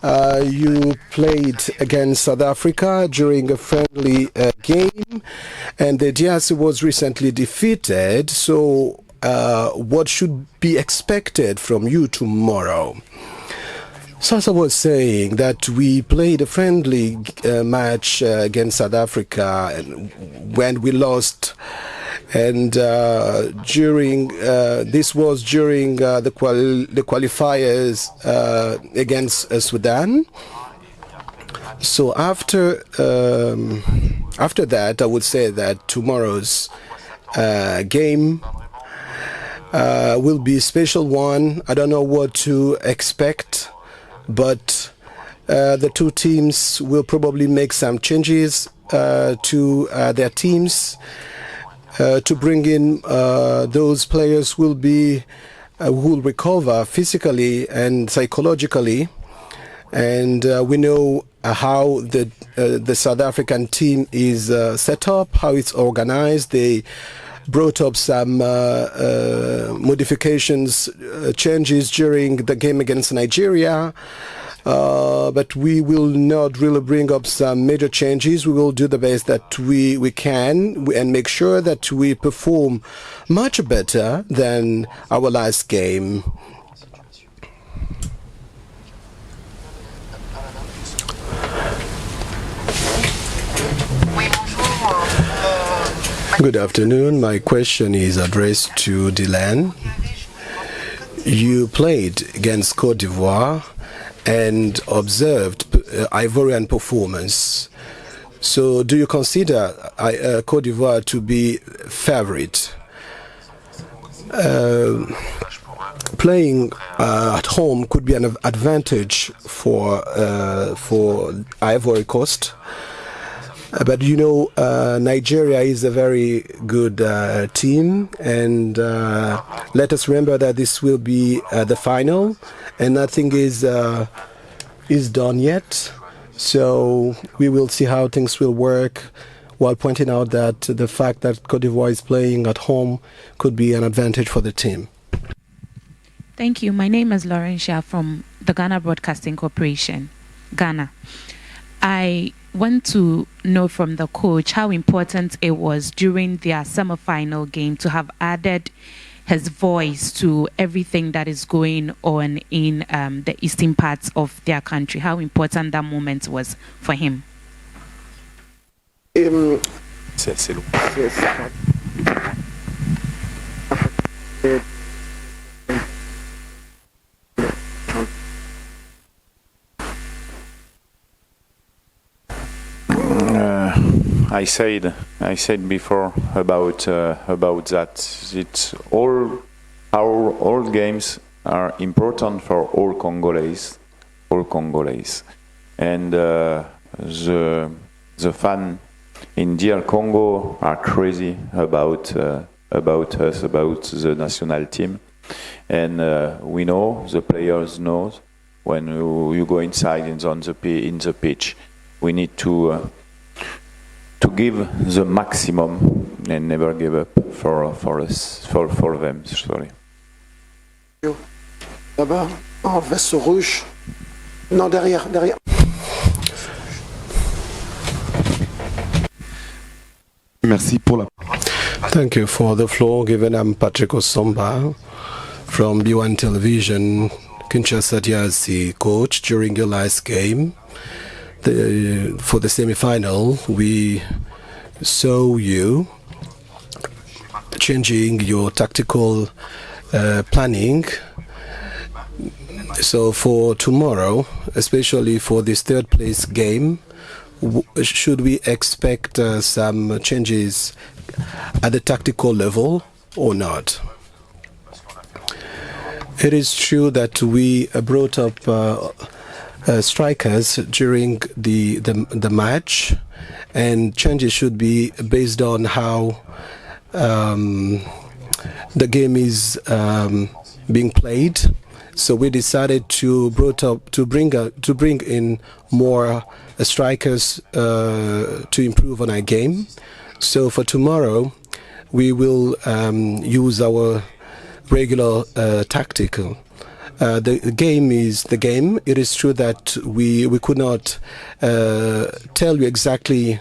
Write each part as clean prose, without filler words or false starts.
You played against South Africa during a friendly game, and the DRC was recently defeated. So, what should be expected from you tomorrow? So as I was saying, that we played a friendly match against South Africa, and when we lost, and during this was during the qualifiers against Sudan. So after that, I would say that tomorrow's game will be a special one. I don't know what to expect, but the two teams will probably make some changes to their teams to bring in those players who will recover physically and psychologically. And we know how the South African team is set up, how it's organized. They brought up some modifications, changes during the game against Nigeria. But we will not really bring up some major changes. We will do the best that we can and make sure that we perform much better than our last game. Good afternoon. My question is addressed to Dylan. You played against Côte d'Ivoire and observed Ivorian performance. So do you consider Côte d'Ivoire to be favorite? Playing at home could be an advantage for Ivory Coast. But you know, Nigeria is a very good team, and let us remember that this will be the final, and nothing is done yet. So we will see how things will work, while pointing out that the fact that Côte d'Ivoire is playing at home could be an advantage for the team. Thank you. My name is Laurentia from the Ghana Broadcasting Corporation, Ghana. I want to know from the coach how important it was during their semi-final game to have added his voice to everything that is going on in the eastern parts of their country. How important that moment was for him. I said before about that. It's all games are important for all Congolese, and the fan in DR Congo are crazy about us, about the national team, and we know, the players know, when you go inside in the pitch, we need to give the maximum and never give up for us, for them. Sorry. Là-bas, en veste rouge. Non, derrière. Merci pour la. Thank you for the floor given. I'm Patrick Osomba from B1 Television, Kinshasa DRC coach. During your last game, for the semi-final, we saw you changing your tactical planning. So for tomorrow, especially for this third place game, should we expect some changes at the tactical level or not? It is true that we brought up strikers during the match, and changes should be based on how the game is being played. So we decided to bring in more strikers to improve on our game. So for tomorrow, we will use our regular tactical. the game is the game. It is true that we could not tell you exactly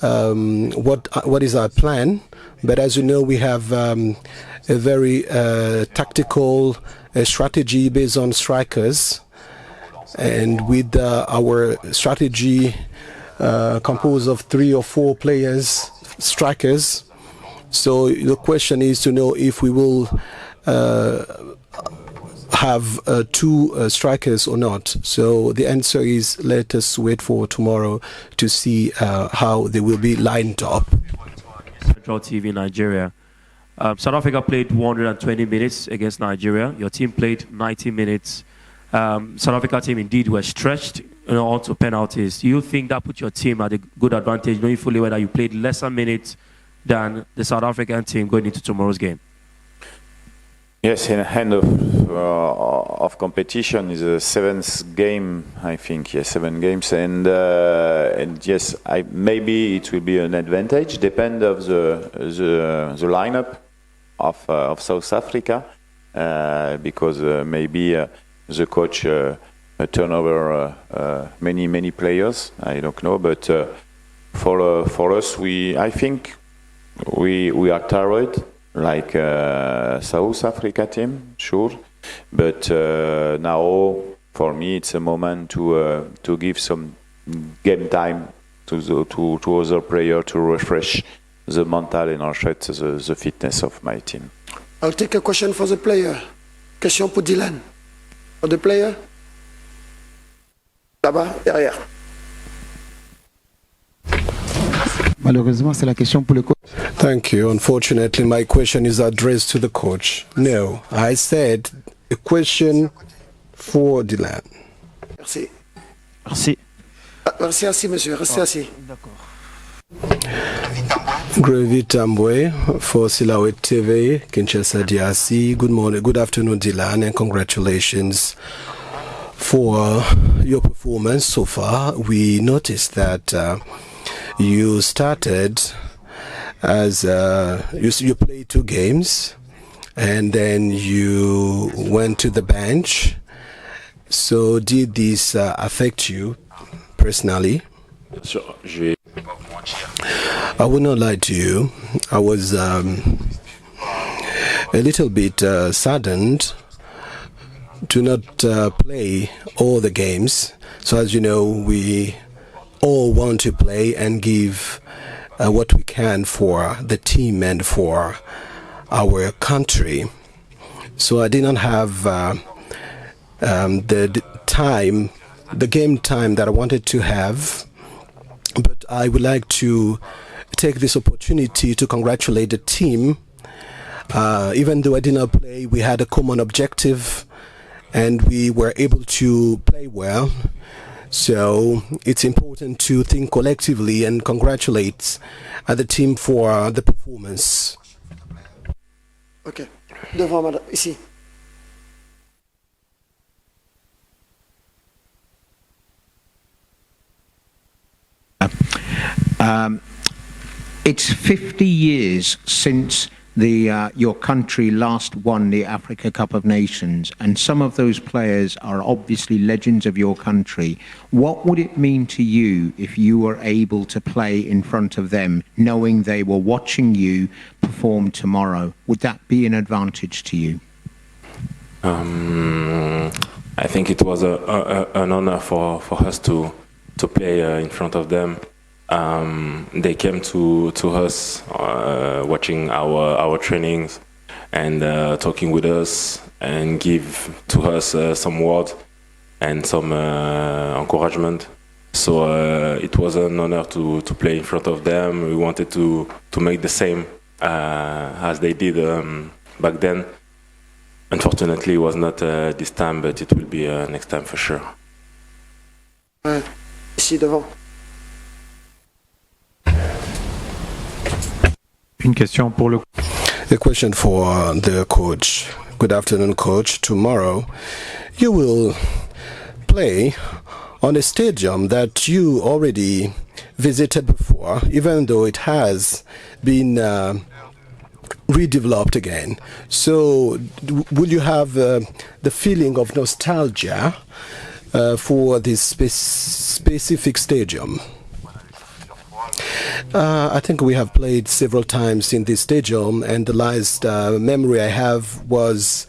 what is our plan, but as you know, we have a very tactical strategy based on strikers, and with our strategy composed of 3 or 4 players, strikers. So the question is to know if we will have 2 strikers or not. So the answer is, let us wait for tomorrow to see how they will be lined up. Central TV Nigeria. South Africa played 120 minutes against Nigeria. Your team played 90 minutes. South Africa team indeed were stretched on to penalties. Do you think that put your team at a good advantage, knowing fully well that you played lesser minutes than the South African team going into tomorrow's game? Yes, in the end of competition is a 7th game, I think. Yes, 7 games, and yes, maybe it will be an advantage. Depend of the lineup of South Africa, because maybe the coach turn over many players. I don't know, but for us, I think we are tired. Like South Africa team, sure, but now for me it's a moment to give some game time to other players to refresh the mental and also the fitness of my team. I'll take a question for the player. Question pour Dylan. For the player. Là-bas, derrière. Malheureusement, c'est la question pour le coach. Thank you. Unfortunately, my question is addressed to the coach. No, I said a question for Dylan. Merci. Merci. Restez assis, monsieur. Restez assis. Grevi Tambwe for Silhouette TV, Kinshasa DRC. Good morning, good afternoon, Dylan, and congratulations for your performance so far. We noticed that you started as you played 2 games, and then you went to the bench. So did this affect you personally? I will not lie to you. I was a little bit saddened to not play all the games. So as you know, we all want to play and give what we can for the team and for our country. So I did not have the time, the game time that I wanted to have. But I would like to take this opportunity to congratulate the team. Even though I did not play, we had a common objective and we were able to play well. So it's important to think collectively and congratulate the team for the performance. Ok. Devant madame, ici. It's 50 years since your country last won the Africa Cup of Nations, and some of those players are obviously legends of your country. What would it mean to you if you were able to play in front of them, knowing they were watching you perform tomorrow? Would that be an advantage to you? I think it was an honor for us to play in front of them. They came to us watching our trainings and talking with us and give to us some words and some encouragement. So it was an honor to play in front of them. We wanted to make the same as they did back then. Unfortunately, it was not this time, but it will be next time for sure. Ici devant. Une question pour le. A question for the coach. Good afternoon, coach. Tomorrow, you will play on a stadium that you already visited before, even though it has been redeveloped again. So will you have the feeling of nostalgia for this specific stadium? I think we have played several times in this stadium, and the last memory I have was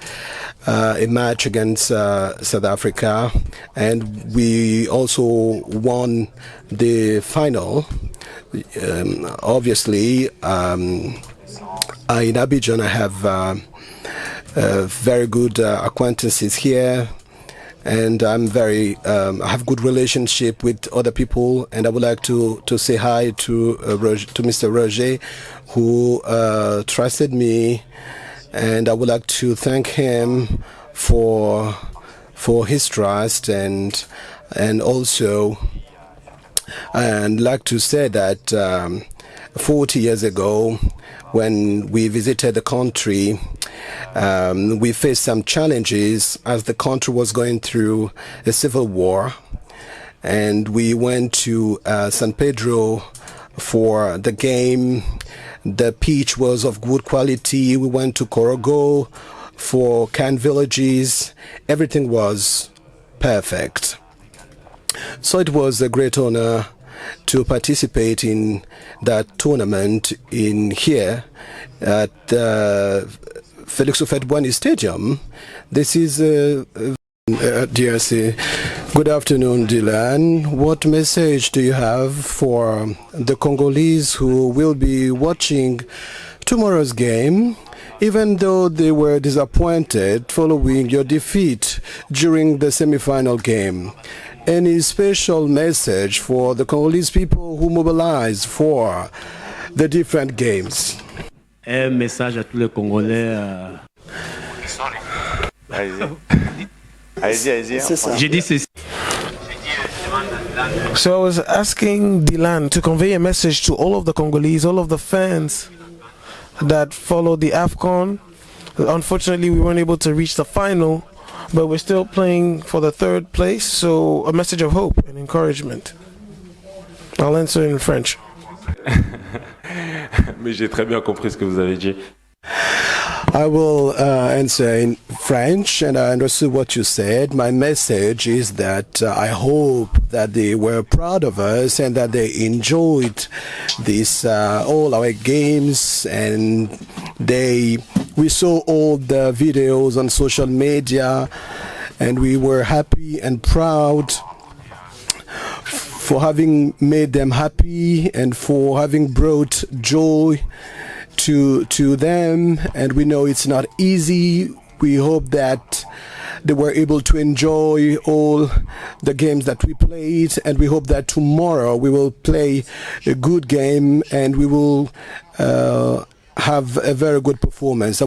a match against South Africa, and we also won the final. Obviously, in Abidjan, I have very good acquaintances here, and I have good relationship with other people, and I would like to say hi to Mr. Roger, who trusted me, and I would like to thank him for his trust, and also I'd like to say that 40 years ago, when we visited the country, we faced some challenges as the country was going through a civil war, and we went to San Pedro for the game. The pitch was of good quality. We went to Korogo for Can Villages. Everything was perfect. So it was a great honor to participate in that tournament in here at Felix Houphouët-Boigny Stadium. This is DRC. Good afternoon, Dylan. What message do you have for the Congolese who will be watching tomorrow's game, even though they were disappointed following your defeat during the semi-final game? Any special message for the Congolese people who mobilize for the different games? Un message à tous les Congolais. Allez-y. J'ai dit ceci. So I was asking Dylan to convey a message to all of the Congolese, all of the fans that followed the AFCON. Unfortunately, we weren't able to reach the final, but we're still playing for the third place, so a message of hope and encouragement. I'll answer in French. Mais j'ai très bien compris ce que vous avez dit. I will answer in French, and I understood what you said. My message is that I hope that they were proud of us and that they enjoyed this all our games, and we saw all the videos on social media, and we were happy and proud for having made them happy and for having brought joy to them. And we know it's not easy. We hope that they were able to enjoy all the games that we played, and we hope that tomorrow we will play a good game and we will have a very good performance.